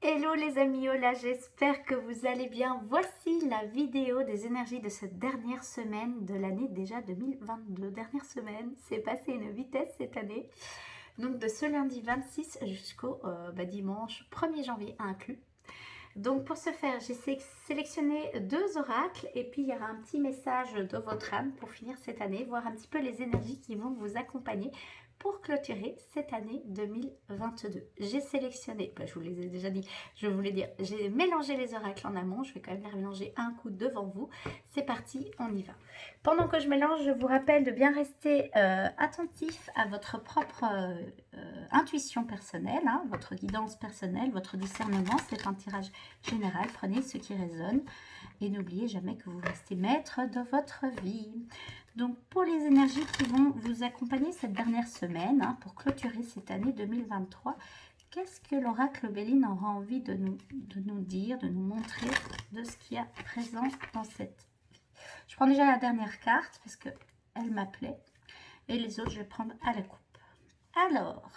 Hello les amis, hola, j'espère que vous allez bien. Voici la vidéo des énergies de cette dernière semaine de l'année déjà 2022. Dernière semaine, c'est passé une vitesse cette année. Donc de ce lundi 26 jusqu'au dimanche 1er janvier inclus. Donc pour ce faire, j'ai sélectionné 2 oracles et puis il y aura un petit message de votre âme pour finir cette année, voir un petit peu les énergies qui vont vous accompagner pour clôturer cette année 2022. J'ai sélectionné, je vous les ai déjà dit, je voulais dire, j'ai mélangé les oracles en amont, je vais quand même les mélanger un coup devant vous. C'est parti, on y va. Pendant que je mélange, je vous rappelle de bien rester attentif à votre propre intuition personnelle, hein, votre guidance personnelle, votre discernement. C'est un tirage général, prenez ce qui résonne et n'oubliez jamais que vous restez maître de votre vie. Donc pour les énergies qui vont vous accompagner cette dernière semaine, hein, pour clôturer cette année 2023, qu'est-ce que l'oracle Béline aura envie de nous dire, de nous montrer de ce qu'il y a présent dans cette vie? Je prends déjà la dernière carte parce qu'elle m'appelait et les autres je vais prendre à la coupe. Alors,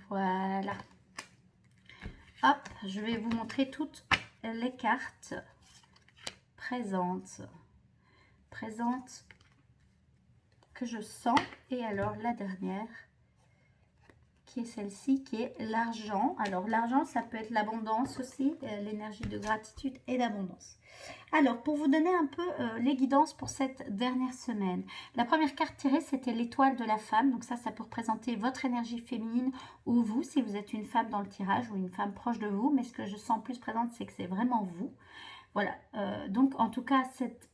voilà. Hop, je vais vous montrer toutes les cartes présentes que je sens. Et alors la dernière qui est celle-ci, qui est l'argent. Alors l'argent, ça peut être l'abondance aussi, l'énergie de gratitude et d'abondance. Alors pour vous donner un peu les guidances pour cette dernière semaine, la première carte tirée c'était l'étoile de la femme. Donc ça peut représenter votre énergie féminine ou vous, si vous êtes une femme dans le tirage ou une femme proche de vous. Mais ce que je sens plus présente, c'est que c'est vraiment vous. Voilà, donc en tout cas,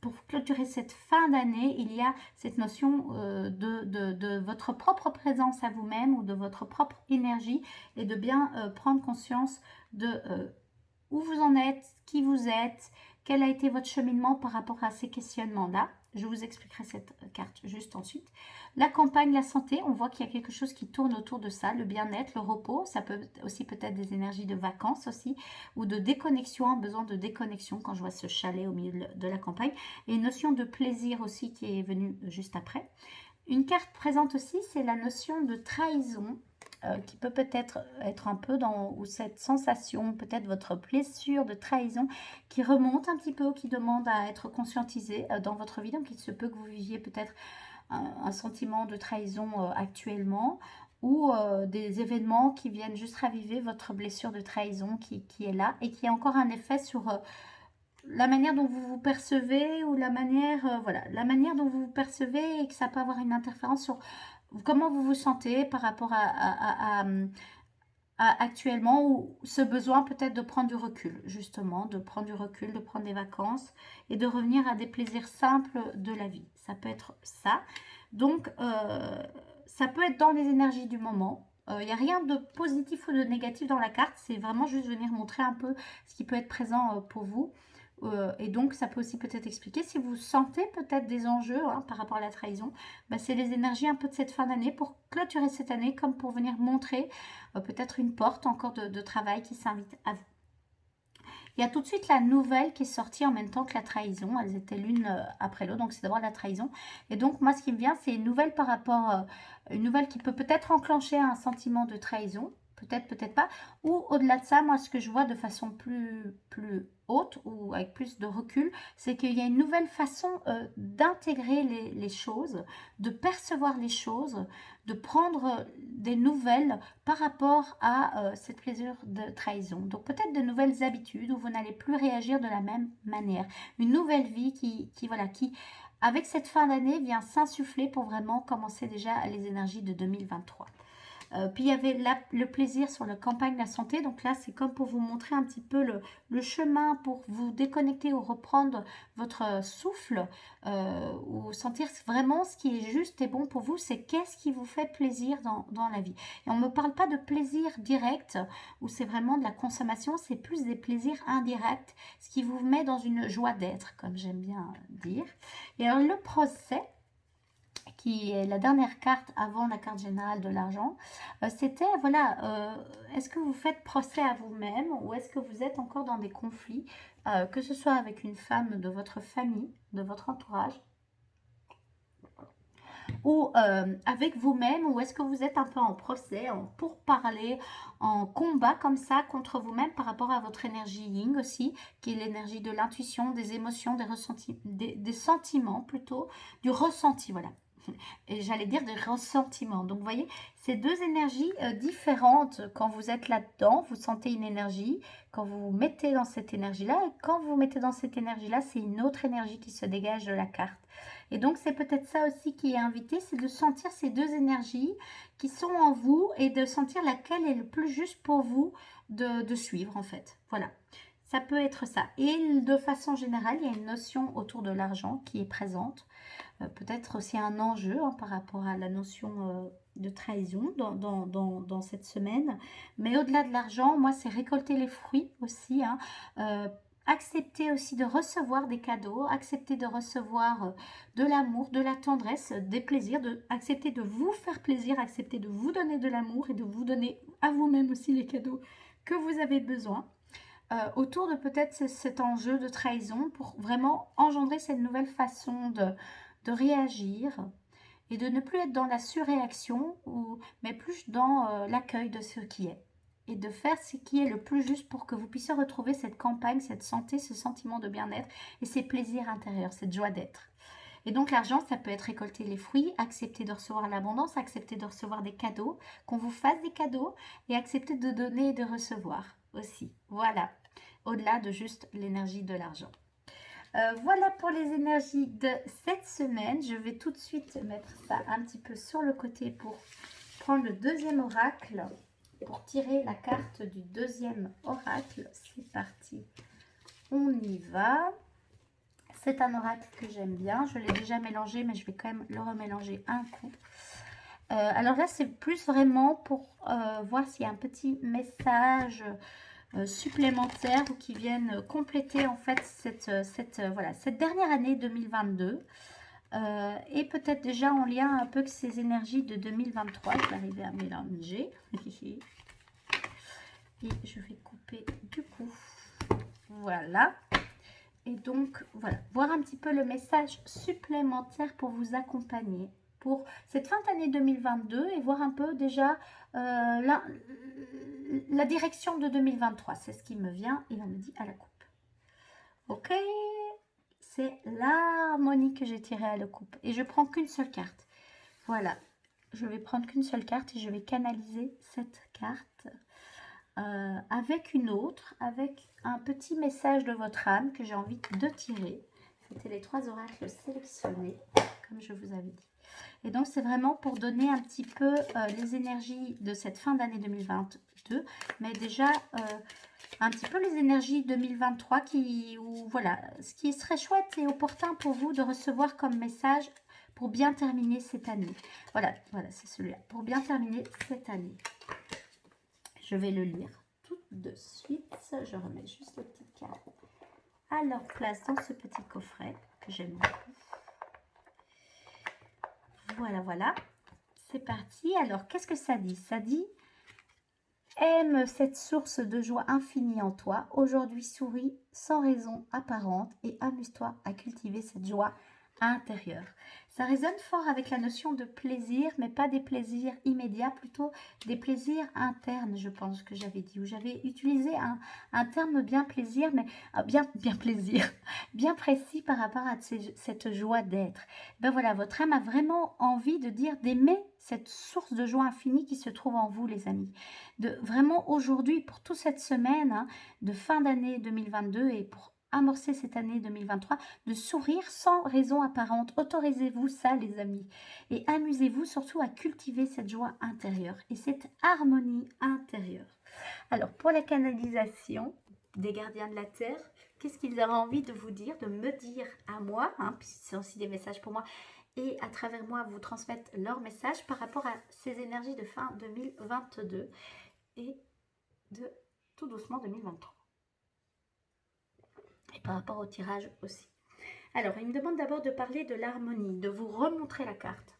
pour clôturer cette fin d'année, il y a cette notion de votre propre présence à vous-même ou de votre propre énergie et de bien prendre conscience de où vous en êtes, qui vous êtes, quel a été votre cheminement par rapport à ces questionnements-là. Je vous expliquerai cette carte juste ensuite. La campagne, la santé, on voit qu'il y a quelque chose qui tourne autour de ça, le bien-être, le repos. Ça peut aussi peut-être des énergies de vacances aussi, ou de déconnexion, un besoin de déconnexion quand je vois ce chalet au milieu de la campagne. Et une notion de plaisir aussi qui est venue juste après. Une carte présente aussi, c'est la notion de trahison. Qui peut peut-être être un peu dans ou cette sensation, peut-être votre blessure de trahison qui remonte un petit peu, qui demande à être conscientisée dans votre vie. Donc il se peut que vous viviez peut-être un sentiment de trahison actuellement ou des événements qui viennent juste raviver votre blessure de trahison qui est là et qui a encore un effet sur la manière dont vous vous percevez ou la manière, voilà, la manière dont vous vous percevez et que ça peut avoir une interférence sur comment vous vous sentez par rapport à actuellement ou ce besoin peut-être de prendre du recul, justement, de prendre du recul, de prendre des vacances et de revenir à des plaisirs simples de la vie. Ça peut être ça. Donc, ça peut être dans les énergies du moment. Il n'y a rien de positif ou de négatif dans la carte. C'est vraiment juste venir montrer un peu ce qui peut être présent pour vous. Et donc, ça peut aussi peut-être expliquer si vous sentez peut-être des enjeux hein, par rapport à la trahison. C'est les énergies un peu de cette fin d'année pour clôturer cette année, comme pour venir montrer peut-être une porte encore de travail qui s'invite à vous. Il y a tout de suite la nouvelle qui est sortie en même temps que la trahison. Elles étaient l'une après l'autre, donc c'est d'abord la trahison. Et donc, moi, ce qui me vient, c'est une nouvelle par rapport, une nouvelle qui peut peut-être enclencher un sentiment de trahison. Peut-être, peut-être pas. Ou au-delà de ça, moi, ce que je vois de façon plus haute ou avec plus de recul, c'est qu'il y a une nouvelle façon d'intégrer les choses, de percevoir les choses, de prendre des nouvelles par rapport à cette plaisir de trahison. Donc peut-être de nouvelles habitudes où vous n'allez plus réagir de la même manière. Une nouvelle vie voilà, qui avec cette fin d'année vient s'insuffler pour vraiment commencer déjà les énergies de 2023. Puis il y avait le plaisir sur la campagne de la santé. Donc là, c'est comme pour vous montrer un petit peu le chemin pour vous déconnecter ou reprendre votre souffle ou sentir vraiment ce qui est juste et bon pour vous. C'est qu'est-ce qui vous fait plaisir dans la vie. Et on ne me parle pas de plaisir direct où c'est vraiment de la consommation. C'est plus des plaisirs indirects, ce qui vous met dans une joie d'être, comme j'aime bien dire. Et alors le procès, qui est la dernière carte avant la carte générale de l'argent, c'était, voilà, est-ce que vous faites procès à vous-même ou est-ce que vous êtes encore dans des conflits, que ce soit avec une femme de votre famille, de votre entourage, ou avec vous-même, ou est-ce que vous êtes un peu en procès, en pourparler, en combat comme ça contre vous-même par rapport à votre énergie yin aussi, qui est l'énergie de l'intuition, des émotions, des ressentis, des sentiments plutôt, du ressenti, voilà. Et j'allais dire des ressentiments. Donc, vous voyez, ces deux énergies différentes, quand vous êtes là-dedans, vous sentez une énergie, quand vous vous mettez dans cette énergie-là, et quand vous vous mettez dans cette énergie-là, c'est une autre énergie qui se dégage de la carte. Et donc, c'est peut-être ça aussi qui est invité, c'est de sentir ces deux énergies qui sont en vous et de sentir laquelle est le plus juste pour vous de suivre, en fait. Voilà. Ça peut être ça. Et de façon générale, il y a une notion autour de l'argent qui est présente. Peut-être aussi un enjeu par rapport à la notion de trahison dans cette semaine. Mais au-delà de l'argent, moi, c'est récolter les fruits aussi. Accepter aussi de recevoir des cadeaux, accepter de recevoir de l'amour, de la tendresse, des plaisirs, accepter de vous faire plaisir, accepter de vous donner de l'amour et de vous donner à vous-même aussi les cadeaux que vous avez besoin. Autour de peut-être cet enjeu de trahison pour vraiment engendrer cette nouvelle façon de réagir et de ne plus être dans la surréaction, mais plus dans l'accueil de ce qui est. Et de faire ce qui est le plus juste pour que vous puissiez retrouver cette campagne, cette santé, ce sentiment de bien-être et ces plaisirs intérieurs, cette joie d'être. Et donc l'argent, ça peut être récolter les fruits, accepter de recevoir l'abondance, accepter de recevoir des cadeaux, qu'on vous fasse des cadeaux et accepter de donner et de recevoir aussi. Voilà, au-delà de juste l'énergie de l'argent. Voilà pour les énergies de cette semaine. Je vais tout de suite mettre ça un petit peu sur le côté pour prendre le deuxième oracle, pour tirer la carte du deuxième oracle. C'est parti, on y va. C'est un oracle que j'aime bien. Je l'ai déjà mélangé, mais je vais quand même le remélanger un coup. Alors là, c'est plus vraiment pour voir s'il y a un petit message supplémentaires ou qui viennent compléter en fait cette dernière année 2022 et peut-être déjà en lien un peu avec ces énergies de 2023. Je vais arriver à mélanger et je vais couper du coup, voilà. Et donc voilà, voir un petit peu le message supplémentaire pour vous accompagner pour cette fin d'année 2022 et voir un peu déjà la direction de 2023. C'est ce qui me vient et on me dit à la coupe. Ok, c'est l'harmonie que j'ai tirée à la coupe et je prends qu'une seule carte. Voilà, je vais prendre qu'une seule carte et je vais canaliser cette carte avec une autre, avec un petit message de votre âme que j'ai envie de tirer. C'était les 3 oracles sélectionnés, comme je vous avais dit. Et donc, c'est vraiment pour donner un petit peu les énergies de cette fin d'année 2022, mais déjà un petit peu les énergies 2023 voilà, ce qui serait chouette et opportun pour vous de recevoir comme message pour bien terminer cette année. Voilà, c'est celui-là, pour bien terminer cette année. Je vais le lire tout de suite. Je remets juste les petites cartes à leur place dans ce petit coffret que j'aime beaucoup. Voilà. C'est parti. Alors, qu'est-ce que ça dit? Ça dit « Aime cette source de joie infinie en toi. Aujourd'hui, souris sans raison apparente et amuse-toi à cultiver cette joie intérieure. » Ça résonne fort avec la notion de plaisir, mais pas des plaisirs immédiats, plutôt des plaisirs internes, je pense que j'avais dit, où j'avais utilisé un terme bien plaisir, mais bien plaisir, bien précis par rapport à cette joie d'être. Ben voilà, votre âme a vraiment envie de dire, d'aimer cette source de joie infinie qui se trouve en vous, les amis. De vraiment aujourd'hui, pour toute cette semaine de fin d'année 2022 et pour amorcer cette année 2023, de sourire sans raison apparente. Autorisez-vous ça, les amis. Et amusez-vous surtout à cultiver cette joie intérieure et cette harmonie intérieure. Alors, pour la canalisation des gardiens de la Terre, qu'est-ce qu'ils auraient envie de vous dire, de me dire à moi, puisque c'est aussi des messages pour moi, et à travers moi vous transmettre leurs messages par rapport à ces énergies de fin 2022 et de tout doucement 2023. Et par rapport au tirage aussi. Alors, il me demande d'abord de parler de l'harmonie, de vous remontrer la carte.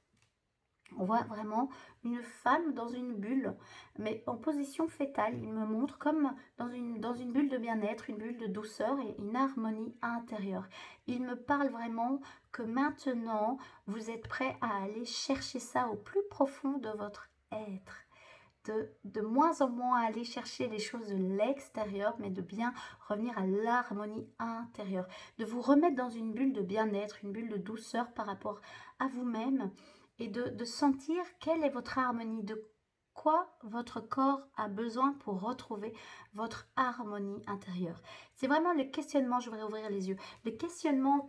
On voit vraiment une femme dans une bulle, mais en position fétale. Il me montre comme dans une bulle de bien-être, une bulle de douceur et une harmonie intérieure. Il me parle vraiment que maintenant, vous êtes prêt à aller chercher ça au plus profond de votre être. De moins en moins aller chercher les choses de l'extérieur, mais de bien revenir à l'harmonie intérieure. De vous remettre dans une bulle de bien-être, une bulle de douceur par rapport à vous-même et de sentir quelle est votre harmonie, de quoi votre corps a besoin pour retrouver votre harmonie intérieure. C'est vraiment le questionnement, je voudrais ouvrir les yeux, le questionnement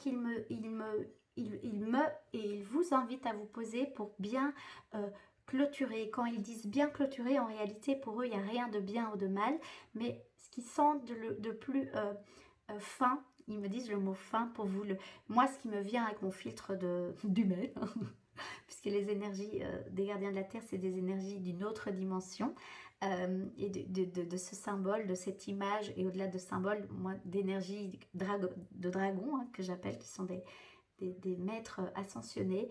il vous invite à vous poser pour bien clôturer. Quand ils disent bien clôturer, en réalité, pour eux, il n'y a rien de bien ou de mal, mais ce qu'ils sentent de plus fin, ils me disent le mot fin pour vous. Moi, ce qui me vient avec mon filtre d'humain, puisque les énergies des gardiens de la Terre, c'est des énergies d'une autre dimension, et de ce symbole, de cette image, et au-delà de symbole, moi, d'énergie de dragon, hein, que j'appelle, qui sont des maîtres ascensionnés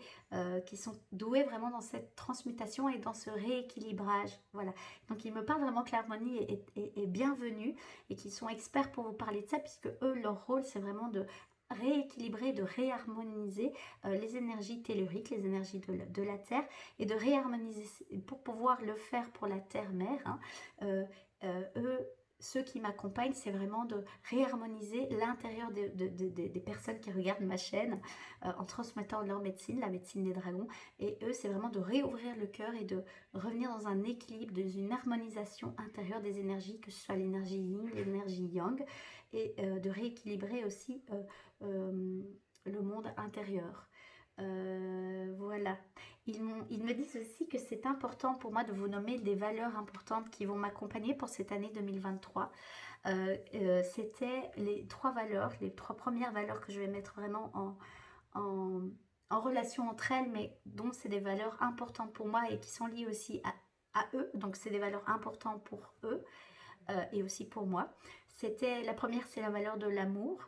qui sont doués vraiment dans cette transmutation et dans ce rééquilibrage. Voilà. Donc, ils me parlent vraiment que l'harmonie est bienvenue et qu'ils sont experts pour vous parler de ça, puisque eux, leur rôle, c'est vraiment de rééquilibrer, de réharmoniser les énergies telluriques, les énergies de la Terre, et de réharmoniser pour pouvoir le faire pour la Terre-Mère. Hein, eux, ceux qui m'accompagnent, c'est vraiment de réharmoniser l'intérieur des personnes qui regardent ma chaîne en transmettant leur médecine, la médecine des dragons. Et eux, c'est vraiment de réouvrir le cœur et de revenir dans un équilibre, dans une harmonisation intérieure des énergies, que ce soit l'énergie yin, l'énergie yang, et de rééquilibrer aussi le monde intérieur. Voilà. Ils me disent aussi que c'est important pour moi de vous nommer des valeurs importantes qui vont m'accompagner pour cette année 2023. C'était les trois valeurs, les trois premières valeurs que je vais mettre vraiment en, en relation entre elles, mais dont c'est des valeurs importantes pour moi et qui sont liées aussi à eux. Donc c'est des valeurs importantes pour eux et aussi pour moi. La première, c'est la valeur de l'amour.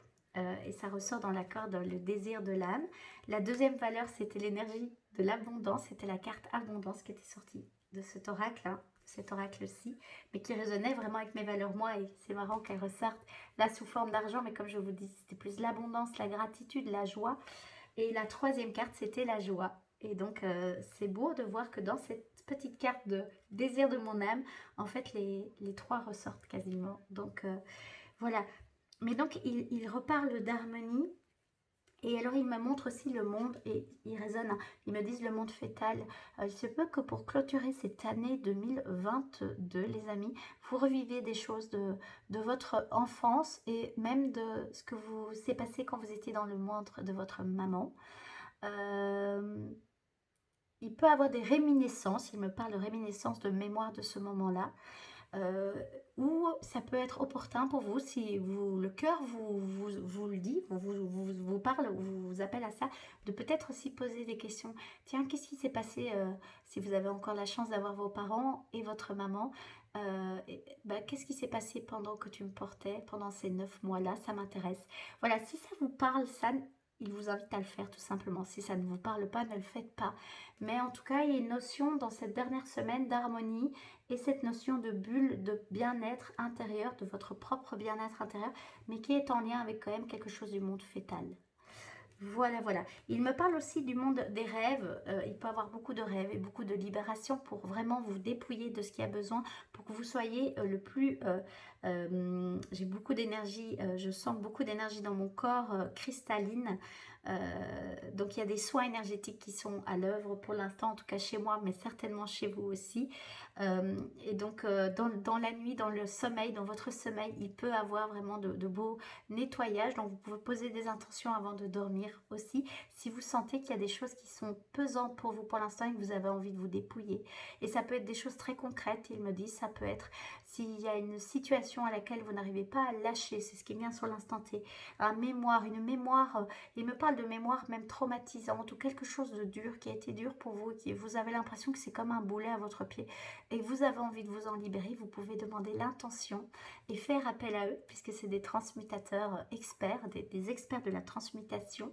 Et ça ressort dans l'accord dans le désir de l'âme. La deuxième valeur, c'était l'énergie de l'abondance. C'était la carte abondance qui était sortie de cet oracle, hein, cet oracle-ci, mais qui résonnait vraiment avec mes valeurs moi. Et c'est marrant qu'elle ressorte là sous forme d'argent, mais comme je vous dis, c'était plus l'abondance, la gratitude, la joie. Et la troisième carte, c'était la joie. Et donc, c'est beau de voir que dans cette petite carte de désir de mon âme, en fait, les trois ressortent quasiment. Donc, voilà. Mais donc, il reparle d'harmonie. Et alors, il me montre aussi le monde, et il résonne, hein, ils me disent le monde fœtal. Il se peut que pour clôturer cette année 2022, les amis, vous revivez des choses de votre enfance et même de ce que vous s'est passé quand vous étiez dans le ventre de votre maman. Il peut avoir des réminiscences, il me parle de réminiscences de mémoire de ce moment-là. Euh, ou ça peut être opportun pour vous si le cœur vous le dit, vous parle, vous appelle à ça, de peut-être aussi poser des questions. Tiens, qu'est-ce qui s'est passé si vous avez encore la chance d'avoir vos parents et votre maman, qu'est-ce qui s'est passé pendant que tu me portais, pendant ces 9 mois-là, ça m'intéresse. Voilà, si ça vous parle, ça, il vous invite à le faire tout simplement. Si ça ne vous parle pas, ne le faites pas. Mais en tout cas, il y a une notion dans cette dernière semaine d'harmonie et cette notion de bulle, de bien-être intérieur, de votre propre bien-être intérieur, mais qui est en lien avec quand même quelque chose du monde fœtal. Voilà, voilà. Il me parle aussi du monde des rêves. Il peut avoir beaucoup de rêves et beaucoup de libération pour vraiment vous dépouiller de ce qu'il y a besoin, pour que vous soyez le plus... j'ai beaucoup d'énergie, je sens beaucoup d'énergie dans mon corps cristalline. Donc il y a des soins énergétiques qui sont à l'œuvre pour l'instant, en tout cas chez moi, mais certainement chez vous aussi. Et donc dans la nuit, dans le sommeil, dans votre sommeil, il peut avoir vraiment de beaux nettoyages. Donc vous pouvez poser des intentions avant de dormir aussi. Si vous sentez qu'il y a des choses qui sont pesantes pour vous pour l'instant et que vous avez envie de vous dépouiller. Et ça peut être des choses très concrètes, il me dit. Ça peut être s'il y a une situation à laquelle vous n'arrivez pas à lâcher, c'est ce qui vient sur l'instant T. Une mémoire, il me parle parle de mémoire même traumatisante ou quelque chose de dur qui a été dur pour vous, qui vous avez l'impression que c'est comme un boulet à votre pied et vous avez envie de vous en libérer, vous pouvez demander l'intention et faire appel à eux, puisque c'est des transmutateurs experts, des experts de la transmutation,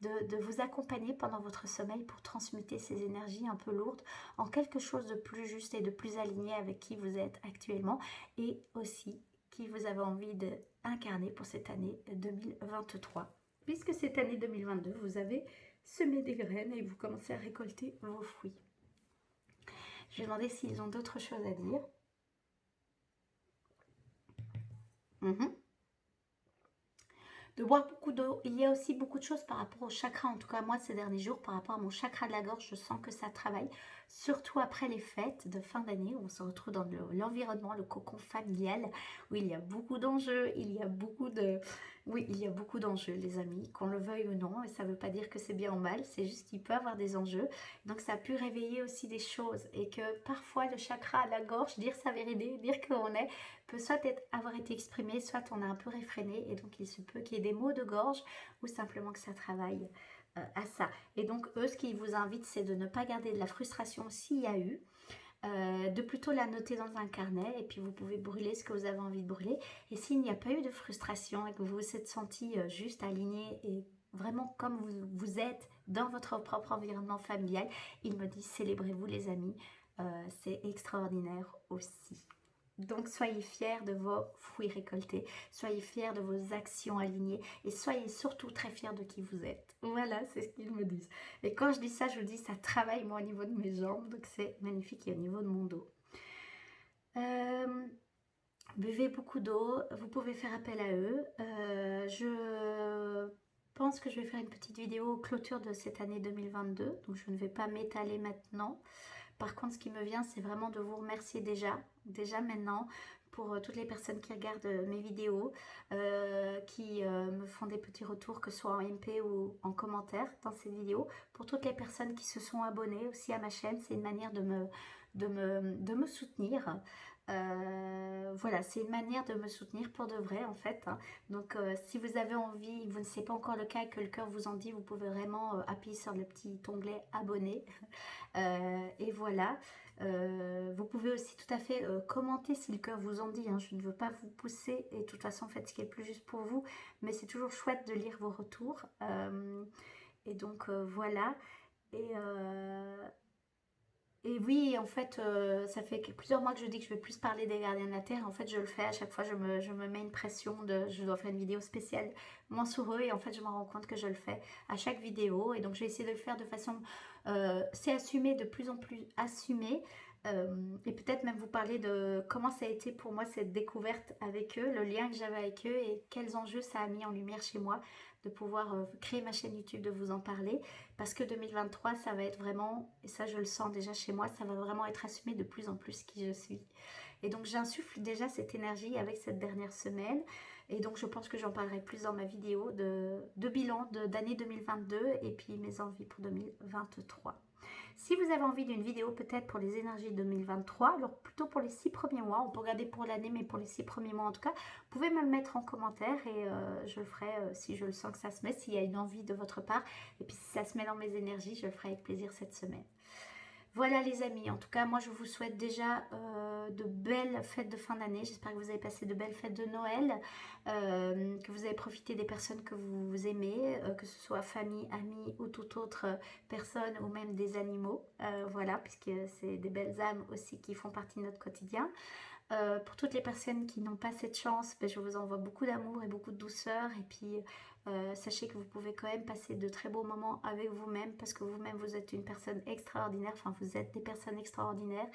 de vous accompagner pendant votre sommeil pour transmuter ces énergies un peu lourdes en quelque chose de plus juste et de plus aligné avec qui vous êtes actuellement et aussi qui vous avez envie d'incarner pour cette année 2023. Puisque cette année 2022, vous avez semé des graines et vous commencez à récolter vos fruits. Je vais demander s'ils ont d'autres choses à dire. De boire beaucoup d'eau. Il y a aussi beaucoup de choses par rapport au chakra. En tout cas, moi, ces derniers jours, par rapport à mon chakra de la gorge, je sens que ça travaille. Surtout après les fêtes de fin d'année, où on se retrouve dans l'environnement, le cocon familial, où il y a beaucoup d'enjeux, il y a beaucoup de... Oui, il y a beaucoup d'enjeux, les amis, qu'on le veuille ou non. Et ça ne veut pas dire que c'est bien ou mal, c'est juste qu'il peut y avoir des enjeux. Donc, ça a pu réveiller aussi des choses. Et que parfois, le chakra à la gorge, dire sa vérité, dire qu'on est, peut soit avoir été exprimé, soit on a un peu réfréné. Et donc, il se peut qu'il y ait des maux de gorge ou simplement que ça travaille à ça. Et donc, eux, ce qu'ils vous invitent, c'est de ne pas garder de la frustration s'il y a eu, de plutôt la noter dans un carnet et puis vous pouvez brûler ce que vous avez envie de brûler. Et s'il n'y a pas eu de frustration et que vous vous êtes senti juste aligné et vraiment comme vous êtes dans votre propre environnement familial, il me dit célébrez-vous les amis, c'est extraordinaire aussi. Donc soyez fiers de vos fruits récoltés, soyez fiers de vos actions alignées et soyez surtout très fiers de qui vous êtes. Voilà, c'est ce qu'ils me disent. Et quand je dis ça, je vous dis ça travaille moi au niveau de mes jambes, donc c'est magnifique et au niveau de mon dos. Buvez beaucoup d'eau, vous pouvez faire appel à eux. Je pense que je vais faire une petite vidéo clôture de cette année 2022, donc je ne vais pas m'étaler maintenant. Par contre, ce qui me vient, c'est vraiment de vous remercier déjà maintenant, pour toutes les personnes qui regardent mes vidéos, qui me font des petits retours, que ce soit en MP ou en commentaire dans ces vidéos. Pour toutes les personnes qui se sont abonnées aussi à ma chaîne, c'est une manière de me soutenir. Voilà, c'est une manière de me soutenir pour de vrai en fait, hein. Donc si vous avez envie, vous ne savez pas encore le cas et que le cœur vous en dit, vous pouvez vraiment appuyer sur le petit onglet abonné. Et voilà, vous pouvez aussi tout à fait commenter si le cœur vous en dit, hein. Je ne veux pas vous pousser et de toute façon faites ce qui est le plus juste pour vous, mais c'est toujours chouette de lire vos retours. Et donc voilà. Et oui, en fait, ça fait plusieurs mois que je dis que je vais plus parler des gardiens de la Terre. En fait, je le fais à chaque fois, je me mets une pression de... Je dois faire une vidéo spéciale moins sur eux et en fait, je me rends compte que je le fais à chaque vidéo. Et donc, je vais essayer de le faire de façon... c'est assumé, de plus en plus assumé. Et peut-être même vous parler de comment ça a été pour moi cette découverte avec eux, le lien que j'avais avec eux et quels enjeux ça a mis en lumière chez moi de pouvoir créer ma chaîne YouTube, de vous en parler, parce que 2023 ça va être vraiment, et ça je le sens déjà chez moi, ça va vraiment être assumé de plus en plus qui je suis. Et donc j'insuffle déjà cette énergie avec cette dernière semaine, et donc je pense que j'en parlerai plus dans ma vidéo de bilan d'année 2022 et puis mes envies pour 2023. Si vous avez envie d'une vidéo peut-être pour les énergies 2023, alors plutôt pour les 6 premiers mois, on peut regarder pour l'année, mais pour les 6 premiers mois en tout cas, vous pouvez me le mettre en commentaire et je le ferai si je le sens que ça se met, s'il y a une envie de votre part. Et puis si ça se met dans mes énergies, je le ferai avec plaisir cette semaine. Voilà les amis, en tout cas moi je vous souhaite déjà de belles fêtes de fin d'année. J'espère que vous avez passé de belles fêtes de Noël, que vous avez profité des personnes que vous aimez, que ce soit famille, amis ou toute autre personne ou même des animaux. Voilà, puisque c'est des belles âmes aussi qui font partie de notre quotidien. Pour toutes les personnes qui n'ont pas cette chance, ben, je vous envoie beaucoup d'amour et beaucoup de douceur. Et puis, sachez que vous pouvez quand même passer de très beaux moments avec vous-même parce que vous-même, vous êtes une personne extraordinaire. Enfin, vous êtes des personnes extraordinaires.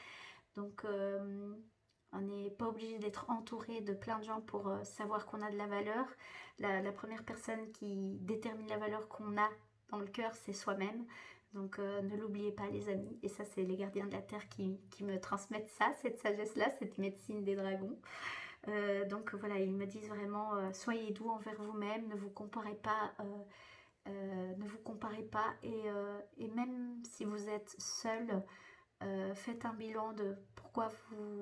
Donc, on n'est pas obligé d'être entouré de plein de gens pour savoir qu'on a de la valeur. La première personne qui détermine la valeur qu'on a dans le cœur, c'est soi-même. Donc ne l'oubliez pas les amis, et ça c'est les gardiens de la terre qui me transmettent ça, cette sagesse-là, cette médecine des dragons. Donc voilà, ils me disent vraiment, soyez doux envers vous-même, ne vous comparez pas, et même si vous êtes seul, faites un bilan de pourquoi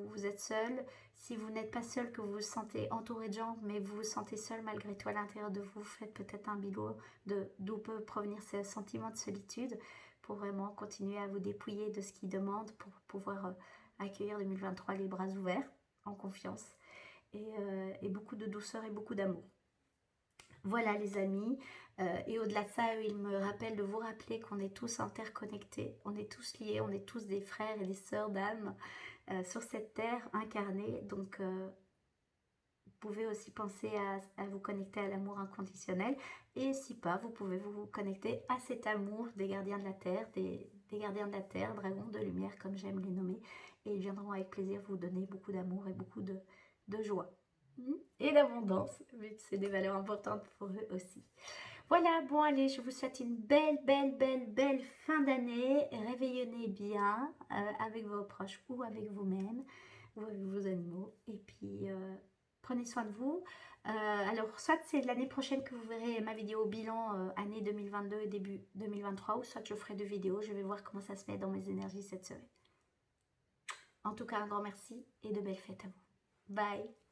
vous êtes seul. Si vous n'êtes pas seul, que vous vous sentez entouré de gens, mais vous vous sentez seul malgré tout à l'intérieur de vous, faites peut-être un bilan d'où peut provenir ce sentiment de solitude pour vraiment continuer à vous dépouiller de ce qui demande pour pouvoir accueillir 2023 les bras ouverts, en confiance, et beaucoup de douceur et beaucoup d'amour. Voilà les amis, et au-delà de ça, il me rappelle de vous rappeler qu'on est tous interconnectés, on est tous liés, on est tous des frères et des sœurs d'âme sur cette terre incarnée. Donc vous pouvez aussi penser à vous connecter à l'amour inconditionnel, et si pas, vous pouvez vous connecter à cet amour des gardiens de la terre, des gardiens de la terre, dragons de lumière comme j'aime les nommer, et ils viendront avec plaisir vous donner beaucoup d'amour et beaucoup de joie et d'abondance, vu que c'est des valeurs importantes pour eux aussi. Voilà, bon allez, je vous souhaite une belle fin d'année. Réveillonnez bien avec vos proches ou avec vous-même, ou avec vos animaux. Et puis, prenez soin de vous. Alors, soit c'est l'année prochaine que vous verrez ma vidéo bilan année 2022 et début 2023, ou soit je ferai 2 vidéos. Je vais voir comment ça se met dans mes énergies cette semaine. En tout cas, un grand merci et de belles fêtes à vous. Bye!